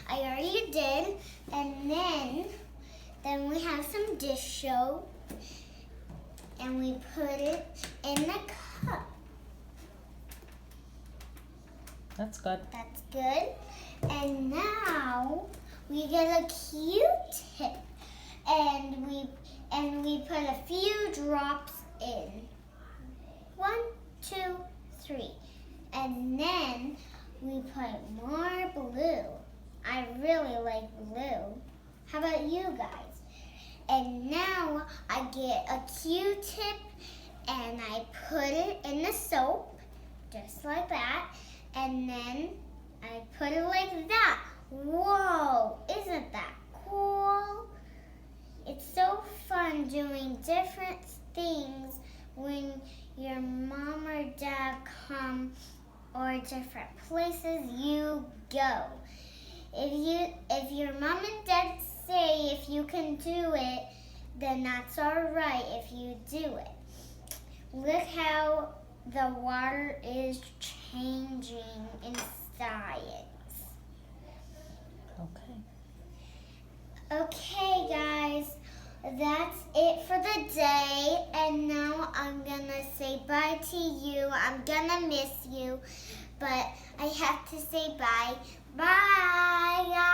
I already did. And then we have some dish soap. And we put it in the cup. That's good. That's good. And now we get a Q-tip. And we put a few drops in. 1, 2, 3. And then we put more blue. I really like blue. How about you guys? And now I get a Q-tip and I put it in the soap, just like that. And then I put it like that. Whoa, isn't that cool? It's so fun doing different things when your mom or dad come or different places you go. If your mom and dad say if you can do it, then that's all right if you do it. Look how the water is changing in science. Okay. Okay, guys, that's it for the day. And now I'm going to say bye to you. I'm going to miss you, but I have to say bye. Bye, guys.